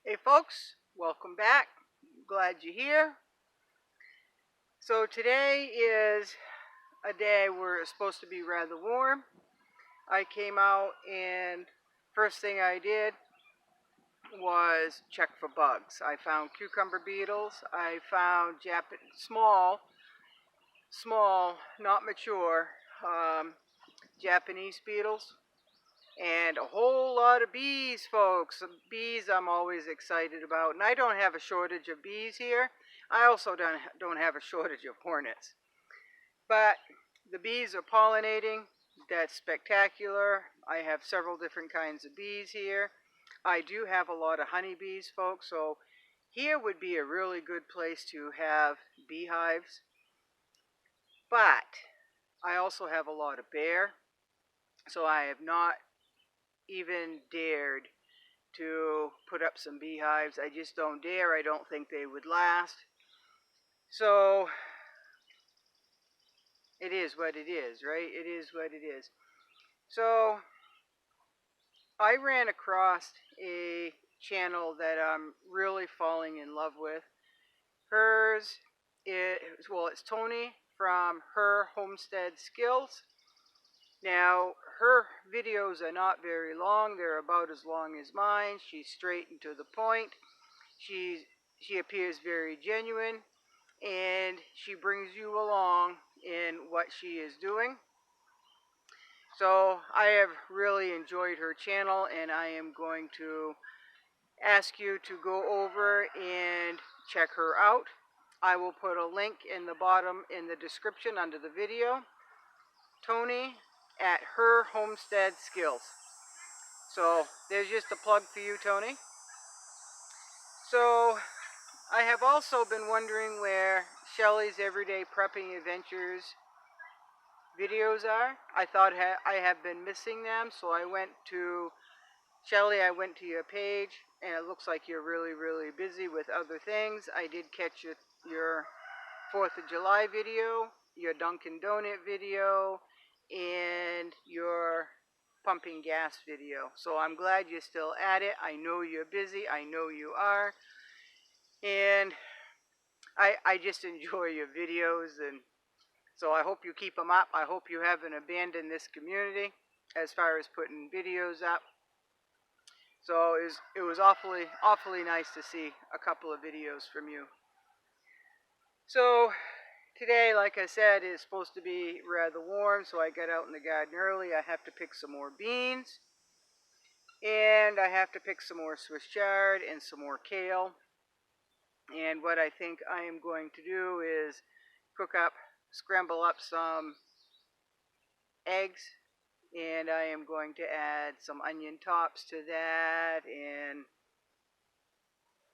Hey folks, welcome back. Glad you're here. So today is a day where it's supposed to be rather warm. I came out and first thing I did was check for bugs. I found cucumber beetles. I found small, not mature, Japanese beetles. And a whole lot of bees, folks. Bees I'm always excited about. And I don't have a shortage of bees here. I also don't have a shortage of hornets. But the bees are pollinating. That's spectacular. I have several different kinds of bees here. I do have a lot of honeybees, folks. So here would be a really good place to have beehives. But I also have a lot of bear. So I have not even dared to put up some beehives. I just don't dare. I don't think they would last. So it is what it is, right? It is what it is. So I ran across a channel that I'm really falling in love with. It's Tony from Her Homestead Skills. Now, her videos are not very long. They're about as long as mine. She's straight and to the point. She appears very genuine, and she brings you along in what she is doing. So I have really enjoyed her channel, and I am going to ask you to go over and check her out. I will put a link in the bottom in the description under the video. Tony at Her Homestead Skills. So there's just a plug for you, Tony. So I have also been wondering where Shelly's Everyday Prepping Adventures videos are. I thought I have been missing them, so I went to Shelly. I went to your page, and it looks like you're really busy with other things. I did catch your 4th of July video, your Dunkin' Donut video, and your pumping gas video. So I'm glad you're still at it. I know you're busy. I know you are. And I just enjoy your videos, and so I hope you keep them up. I hope you haven't abandoned this community as far as putting videos up. So it was awfully nice to see a couple of videos from you. So today, like I said, is supposed to be rather warm, so I got out in the garden early. I have to pick some more beans, and I have to pick some more Swiss chard and some more kale. And what I think I am going to do is scramble up some eggs, and I am going to add some onion tops to that, and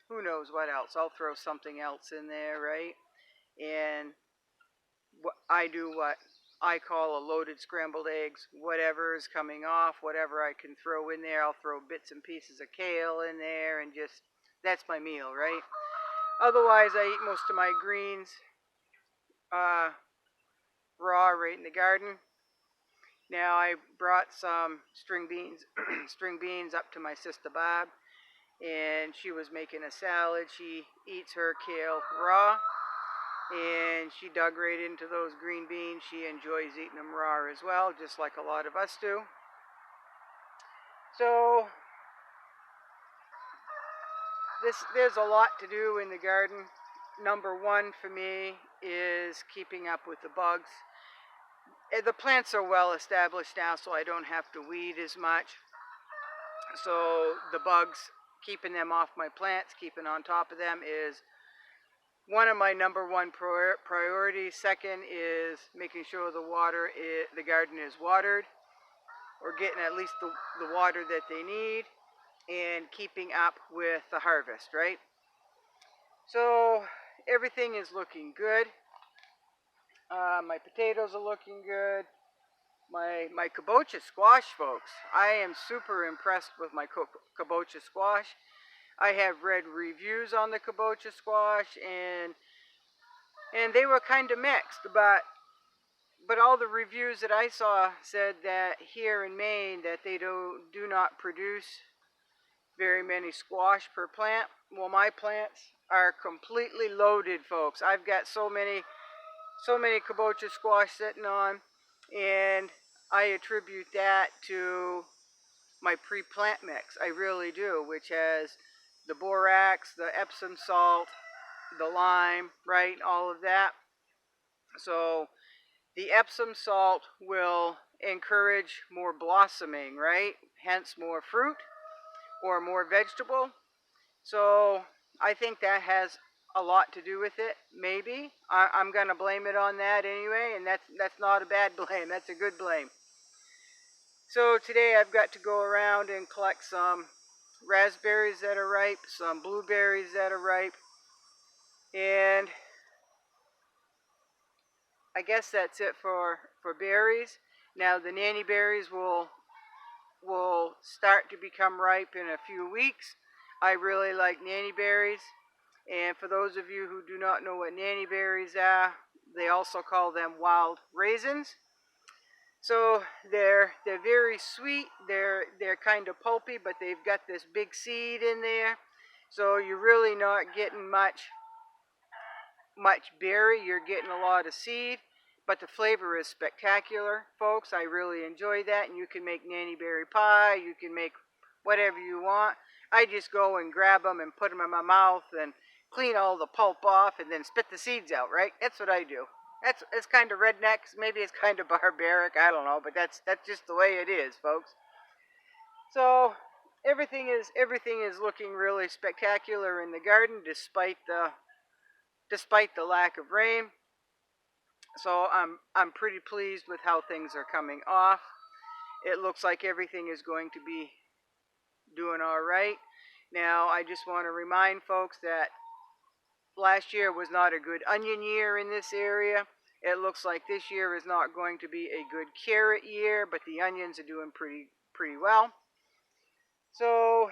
who knows what else. I'll throw something else in there, right? And I do what I call a loaded scrambled eggs. Whatever is coming off, whatever I can throw in there, I'll throw bits and pieces of kale in there, and just, that's my meal, right? Otherwise, I eat most of my greens raw right in the garden. Now I brought some string beans up to my sister Bob, and she was making a salad. She eats her kale raw, and she dug right into those green beans. She enjoys eating them raw as well, just like a lot of us do. So there's a lot to do in the garden. Number one for me is keeping up with the bugs. The plants are well established now, so I don't have to weed as much. So the bugs, keeping them off my plants, keeping on top of them is one of my number one priorities. Second is making sure the garden is watered, or getting at least the water that they need, and keeping up with the harvest, right? So everything is looking good. My potatoes are looking good. My kabocha squash, folks. I am super impressed with my kabocha squash. I have read reviews on the kabocha squash, and they were kind of mixed, but all the reviews that I saw said that here in Maine that they do not produce very many squash per plant. Well, my plants are completely loaded, folks. I've got so many kabocha squash sitting on, and I attribute that to my pre-plant mix. I really do, which has the borax, the Epsom salt, the lime, right, all of that. So the Epsom salt will encourage more blossoming, right? Hence more fruit or more vegetable. So I think that has a lot to do with it. Maybe I'm gonna blame it on that anyway, and that's not a bad blame. That's a good blame. So today I've got to go around and collect some raspberries that are ripe, some blueberries that are ripe, and I guess that's it for berries. Now the nanny berries will start to become ripe in a few weeks. I really like nanny berries. And for those of you who do not know what nanny berries are, they also call them wild raisins. So they're very sweet. They're kind of pulpy, but they've got this big seed in there. So you're really not getting much berry. You're getting a lot of seed, but the flavor is spectacular, folks. I really enjoy that, and you can make nanny berry pie. You can make whatever you want. I just go and grab them and put them in my mouth and clean all the pulp off and then spit the seeds out, right? That's what I do. It's kind of redneck. Maybe it's kind of barbaric. I don't know, but that's just the way it is, folks. So everything is looking really spectacular in the garden despite the lack of rain. So I'm pretty pleased with how things are coming off. It looks like everything is going to be doing all right. Now I just want to remind folks that last year was not a good onion year in this area. It looks like this year is not going to be a good carrot year, but the onions are doing pretty well. So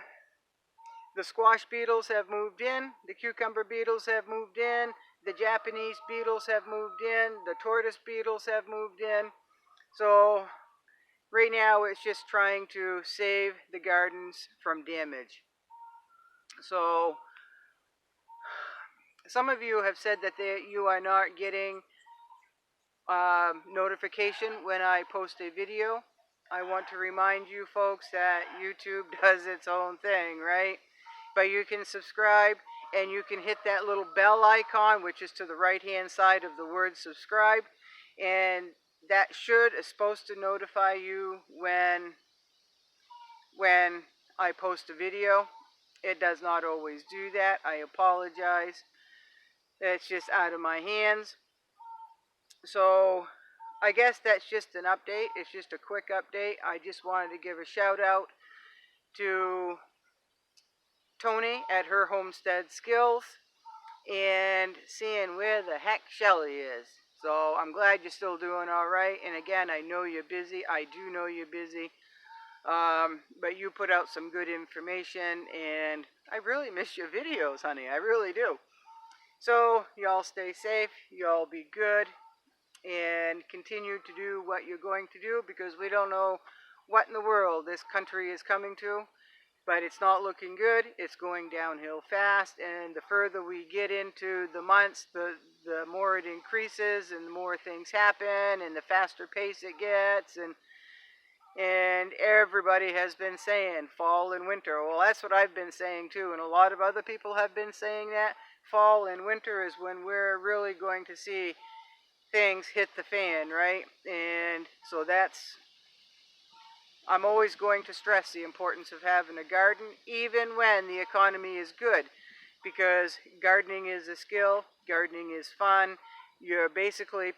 the squash beetles have moved in, the cucumber beetles have moved in, the Japanese beetles have moved in, the tortoise beetles have moved in. So right now it's just trying to save the gardens from damage. So some of you have said that you are not getting notification when I post a video. I want to remind you folks that YouTube does its own thing, right? But you can subscribe and you can hit that little bell icon, which is to the right hand side of the word subscribe, and that is supposed to notify you when I post a video. It does not always do that. I apologize. It's just out of my hands. So I guess that's just an update. It's just a quick update. I just wanted to give a shout out to Tony at her homestead skills and seeing where the heck Shelly is. So I'm glad you're still doing all right. And again, I know you're busy. I do know you're busy. But you put out some good information, and I really miss your videos, honey. I really do. So y'all stay safe. Y'all be good. And continue to do what you're going to do, because we don't know what in the world this country is coming to, but it's not looking good. It's going downhill fast, and the further we get into the months, the more it increases and the more things happen and the faster pace it gets, and everybody has been saying fall and winter. Well, that's what I've been saying too, and a lot of other people have been saying that fall and winter is when we're really going to see things hit the fan, right? And so I'm always going to stress the importance of having a garden, even when the economy is good, because gardening is a skill, gardening is fun. You're basically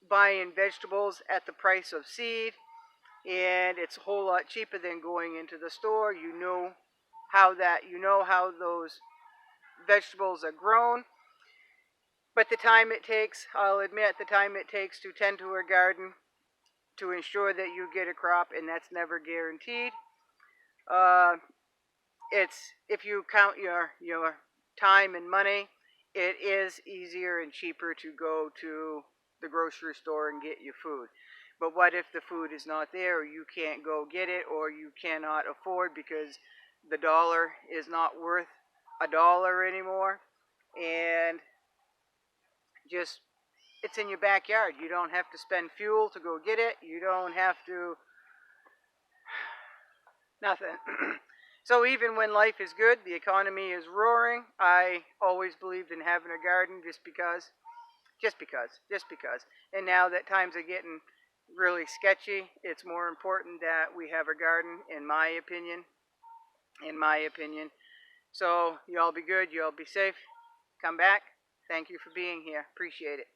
buying vegetables at the price of seed, and it's a whole lot cheaper than going into the store. You know how those vegetables are grown. But the time it takes, I'll admit, the time it takes to tend to a garden to ensure that you get a crop, and that's never guaranteed. It's if you count your time and money, it is easier and cheaper to go to the grocery store and get your food. But what if the food is not there, or you can't go get it, or you cannot afford because the dollar is not worth $1 anymore, and just, it's in your backyard. You don't have to spend fuel to go get it. You don't have to, nothing. So even when life is good, the economy is roaring, I always believed in having a garden just because. And now that times are getting really sketchy, it's more important that we have a garden, in my opinion. So, you all be good, you all be safe. Come back. Thank you for being here. Appreciate it.